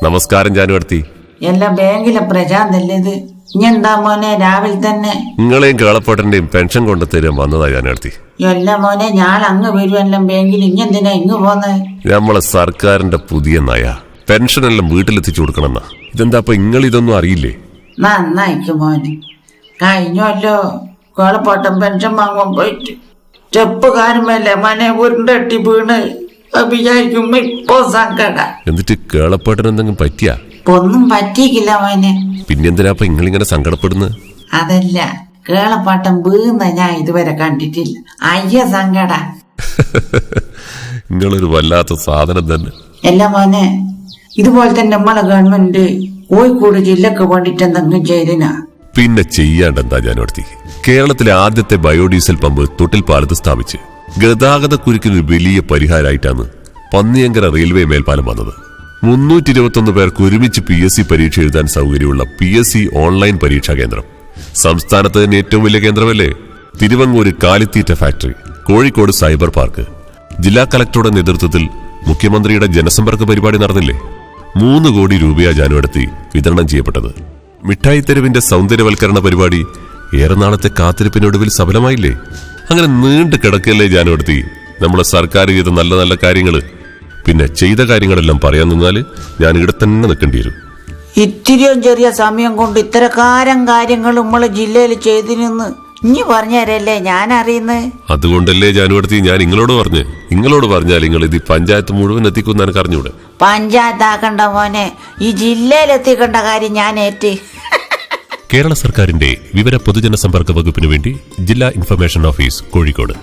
നമസ്കാരം ജാനുവർത്തി. എല്ലാം ബാങ്കിലെ പ്രജാന്തല്ലേ ഇത്? ഇഞ്ഞെന്താ മോനെ രാവിലെ തന്നെ? നിങ്ങളെയും കേളപ്പാട്ടന്റെയും പെൻഷൻ കൊണ്ടു തരാൻ വന്നതാ ജാനുവർത്തി. എല്ലാ മോനെ ഞാൻ അങ്ങ് വരുവെല്ലാം ബാങ്കിൽ. ഇഞ്ഞെന്തിനാ ഇങ്ങ് പോന്നെ? നമ്മളെ സർക്കാരിന്റെ പുതിയ നയ പെൻഷനെല്ലാം വീട്ടിലെത്തിച്ചു കൊടുക്കണമെന്നാ. ഇതെന്താ അപ്പൊ നിങ്ങൾ ഇതൊന്നും അറിയില്ലേ? നന്നായിക്കും മോനെ. കഴിഞ്ഞല്ലോ കേളപ്പാട്ടം പെൻഷൻ വാങ്ങാൻ പോയിട്ട് സ്റ്റെപ്പ് കാരുമല്ലേ മോനെ ഉരുണ്ടട്ടി വീണ് വിചാരിക്കുമ്പോ ഇപ്പൊ സങ്കട. എന്നിട്ട് കേളപ്പാട്ടൻ എന്തെങ്കിലും പറ്റിയാ? ഒന്നും പറ്റിയില്ല മോനെ. പിന്നെന്തിനാ അപ്പൊ നിങ്ങളിങ്ങനെ സങ്കടപ്പെടുന്നത്? അതല്ല, കേളപ്പാട്ടം വീന്ന ഞാൻ ഇതുവരെ കണ്ടിട്ടില്ല. അയ്യ സങ്കട. നിങ്ങളൊരു വല്ലാത്ത സാധനം തന്നെ. അല്ല മോനെ, ഇതുപോലെ തന്നെ നമ്മളെ ഗവൺമെന്റ് കോഴിക്കോട് ജില്ലക്ക് വേണ്ടിട്ട് എന്തെങ്കിലും ചെയ്തിനാ? പിന്നെ ചെയ്യാണ്ടെന്താ ജാനുവർത്തി? കേരളത്തിലെ ആദ്യത്തെ ബയോഡീസൽ പമ്പ് തൊട്ടിൽപ്പാലത്ത് സ്ഥാപിച്ച് ഗതാഗത കുരുക്കിനൊരു വലിയ പരിഹാരമായിട്ടാണ് പന്നിയങ്കര റെയിൽവേ മേൽപ്പാലം വന്നത്. 321 പേർക്ക് ഒരുമിച്ച് PSC പരീക്ഷ എഴുതാൻ സൗകര്യമുള്ള PSC ഓൺലൈൻ പരീക്ഷാ കേന്ദ്രം. സംസ്ഥാനത്ത് തന്നെ ഏറ്റവും വലിയ കേന്ദ്രമല്ലേ? തിരുവങ്ങൂര് കാലിത്തീറ്റ ഫാക്ടറി, കോഴിക്കോട് സൈബർ പാർക്ക്. ജില്ലാ കളക്ടറുടെ നേതൃത്വത്തിൽ മുഖ്യമന്ത്രിയുടെ ജനസമ്പർക്ക പരിപാടി നടന്നില്ലേ? 3 കോടി രൂപയാ ജാനുവർത്തി വിതരണം ചെയ്യപ്പെട്ടത്. മിഠായി തെരുവിന്റെ സൗന്ദര്യവൽക്കരണ പരിപാടി ഏറെ നാളത്തെ കാത്തിരിപ്പിനൊടുവിൽ സഫലമായില്ലേ? അങ്ങനെ നീണ്ടു കിടക്കല്ലേ ജാനുവർത്തി നമ്മളെ സർക്കാർ ചെയ്ത നല്ല നല്ല കാര്യങ്ങള്. പിന്നെ ചെയ്ത കാര്യങ്ങളെല്ലാം പറയാൻ നിന്നാല് ഞാൻ ഇവിടെ തന്നെ നിൽക്കേണ്ടി വരും. ഇത്തിരിയും ചെറിയ സമയം കൊണ്ട് ഇത്തരക്കാരം കാര്യങ്ങൾ നമ്മളെ ജില്ലയിൽ ചെയ്തിരുന്ന് ഇനി പറഞ്ഞുതരല്ലേ ഞാൻ അറിയുന്നത്. അതുകൊണ്ടല്ലേ ജാനുവർത്തി ഞാൻ നിങ്ങളോട് പറഞ്ഞാൽ നിങ്ങൾ ഇത് പഞ്ചായത്ത് മുഴുവൻ എത്തിക്കുന്ന എനിക്ക് അറിഞ്ഞൂടെ? പഞ്ചായത്താക്കണ്ട മോനെ, ഈ ജില്ലയിൽ എത്തിക്കേണ്ട കാര്യം ഞാൻ ഏറ്റ്. കേരള സർക്കാരിന്റെ വിവര പൊതുജന സമ്പർക്ക വകുപ്പിനു വേണ്ടി ജില്ലാ ഇൻഫർമേഷൻ ഓഫീസ്, കോഴിക്കോട്.